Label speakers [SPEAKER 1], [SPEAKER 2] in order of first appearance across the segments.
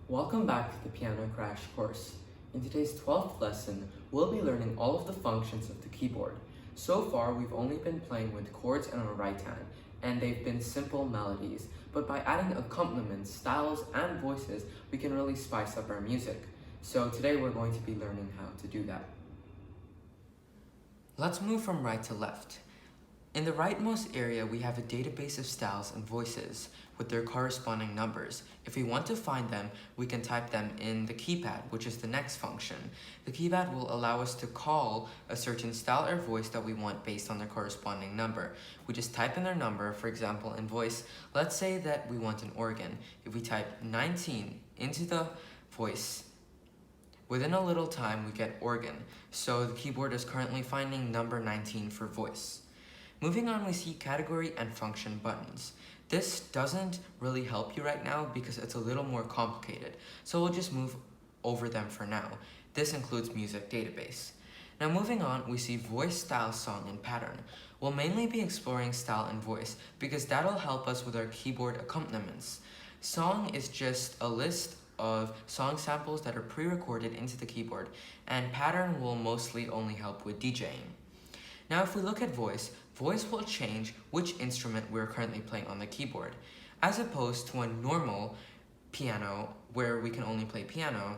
[SPEAKER 1] Welcome back to the Piano Crash course. In today's 12th lesson, we'll be learning all of the functions of the keyboard. So far, we've only been playing with chords in our right hand, and they've been simple melodies. But by adding accompaniments, styles, and voices, we can really spice up our music. So today we're going to be learning how to do that. Let's move from right to left. In the rightmost area, we have a database of styles and voices with their corresponding numbers. If we want to find them, we can type them in the keypad, which is the next function. The keypad will allow us to call a certain style or voice that we want based on their corresponding number. We just type in their number. For example, in voice, let's say that we want an organ. If we type 19 into the voice, within a little time we get organ. So the keyboard is currently finding number 19 for voice. Moving on, we see category and function buttons. This doesn't really help you right now because it's a little more complicated, so we'll just move over them for now. This includes music database. Now moving on, we see voice, style, song, and pattern. We'll mainly be exploring style and voice because that'll help us with our keyboard accompaniments. Song is just a list of song samples that are pre-recorded into the keyboard, and pattern will mostly only help with DJing. Now if we look at voice, voice will change which instrument we're currently playing on the keyboard, as opposed to a normal piano where we can only play piano.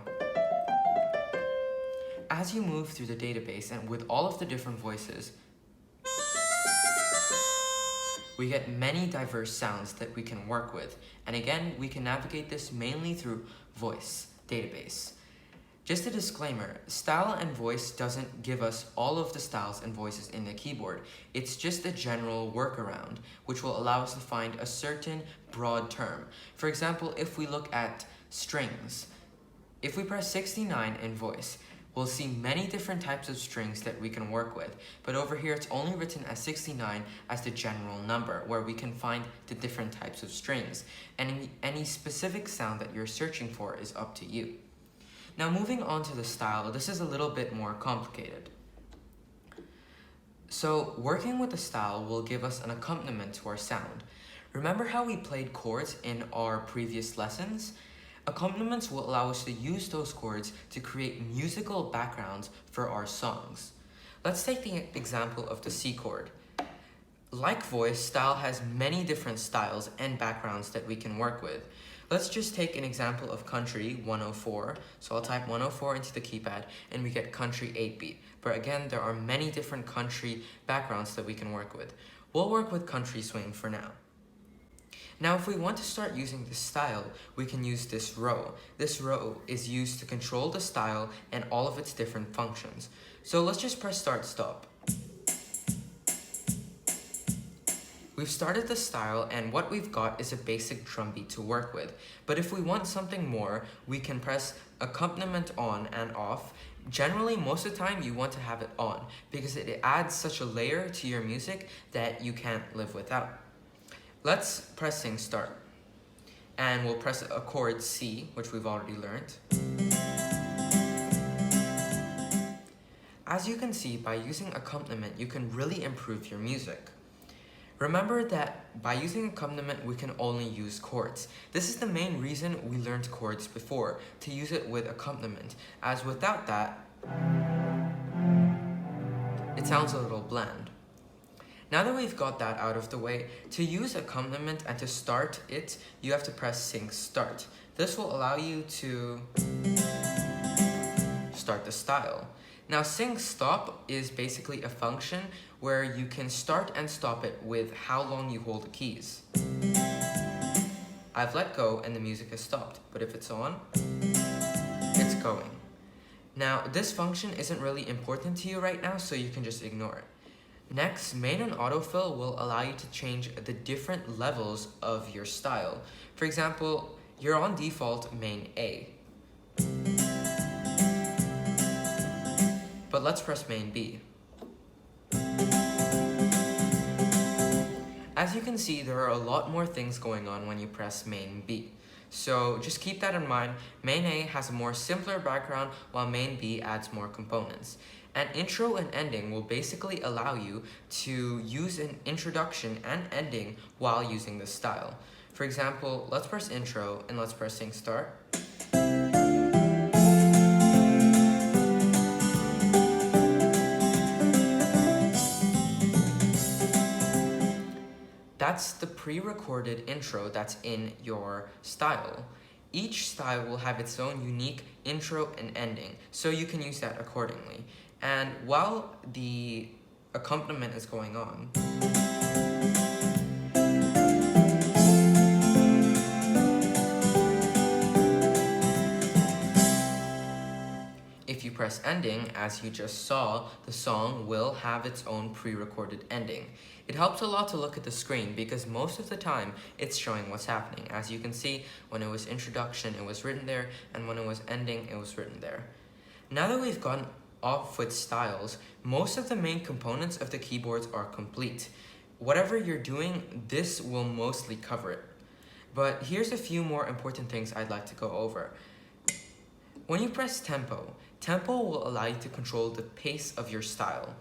[SPEAKER 1] As you move through the database and with all of the different voices, we get many diverse sounds that we can work with, and again, we can navigate this mainly through voice database. Just a disclaimer, style and voice doesn't give us all of the styles and voices in the keyboard. It's just a general workaround, which will allow us to find a certain broad term. For example, if we look at strings, if we press 69 in voice, we'll see many different types of strings that we can work with. But over here, it's only written as 69 as the general number, where we can find the different types of strings. And any specific sound that you're searching for is up to you. Now moving on to the style, this is a little bit more complicated. So working with the style will give us an accompaniment to our sound. Remember how we played chords in our previous lessons? Accompaniments will allow us to use those chords to create musical backgrounds for our songs. Let's take the example of the C chord. Like voice, style has many different styles and backgrounds that we can work with. Let's just take an example of country 104. So I'll type 104 into the keypad and we get country 8-beat. But again, there are many different country backgrounds that we can work with. We'll work with country swing for now. Now, if we want to start using this style, we can use this row. This row is used to control the style and all of its different functions. So let's just press start, stop. We've started the style, and what we've got is a basic drum beat to work with. But if we want something more, we can press accompaniment on and off. Generally, most of the time, you want to have it on because it adds such a layer to your music that you can't live without. Let's press sing start. And we'll press a chord C, which we've already learned. As you can see, by using accompaniment, you can really improve your music. Remember that by using accompaniment, we can only use chords. This is the main reason we learned chords before, to use it with accompaniment, as without that, it sounds a little bland. Now that we've got that out of the way, to use accompaniment and to start it, you have to press sing start. This will allow you to start the style. Now, sing stop is basically a function where you can start and stop it with how long you hold the keys. I've let go and the music has stopped, but if it's on, it's going. Now, this function isn't really important to you right now, so you can just ignore it. Next, main and autofill will allow you to change the different levels of your style. For example, you're on default main A. But let's press main B. As you can see, there are a lot more things going on when you press main B. So just keep that in mind. Main A has a more simpler background while main B adds more components. And intro and ending will basically allow you to use an introduction and ending while using this style. For example, let's press intro and let's press sing start. That's the pre-recorded intro that's in your style. Each style will have its own unique intro and ending, so you can use that accordingly. And while the accompaniment is going on, if you press ending, as you just saw, the song will have its own pre-recorded ending. It helps a lot to look at the screen because most of the time it's showing what's happening. As you can see, when it was introduction, it was written there, and when it was ending, it was written there. Now that we've gotten off with styles, most of the main components of the keyboards are complete. Whatever you're doing, this will mostly cover it. But here's a few more important things I'd like to go over. When you press tempo, tempo will allow you to control the pace of your style.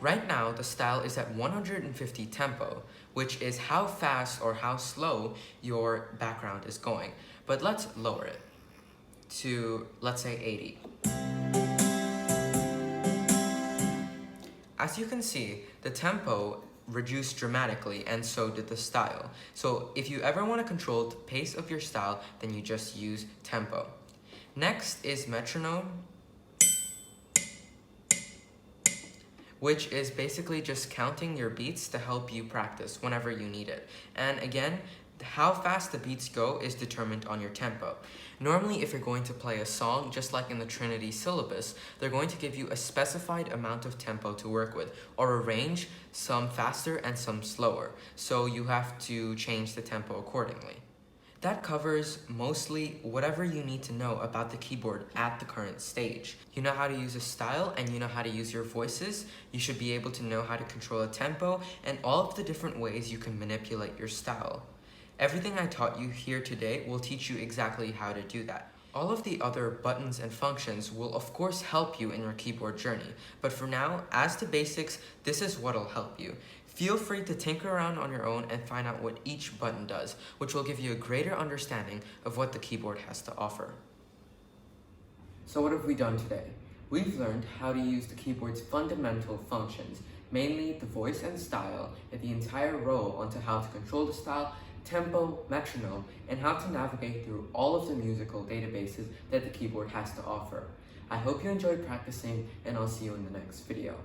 [SPEAKER 1] Right now, the style is at 150 tempo, which is how fast or how slow your background is going. But let's lower it to, let's say, 80. As you can see, the tempo reduced dramatically, and so did the style. So if you ever want to control the pace of your style, then you just use tempo. Next is metronome, which is basically just counting your beats to help you practice whenever you need it. And again, how fast the beats go is determined on your tempo. Normally, if you're going to play a song, just like in the Trinity syllabus, they're going to give you a specified amount of tempo to work with, or a range, some faster and some slower. So you have to change the tempo accordingly. That covers mostly whatever you need to know about the keyboard at the current stage. You know how to use a style and you know how to use your voices. You should be able to know how to control a tempo and all of the different ways you can manipulate your style. Everything I taught you here today will teach you exactly how to do that. All of the other buttons and functions will of course help you in your keyboard journey, but for now, as to basics, this is what'll help you. Feel free to tinker around on your own and find out what each button does, which will give you a greater understanding of what the keyboard has to offer. So what have we done today? We've learned how to use the keyboard's fundamental functions, mainly the voice and style, and the entire row onto how to control the style, tempo, metronome, and how to navigate through all of the musical databases that the keyboard has to offer. I hope you enjoyed practicing, and I'll see you in the next video.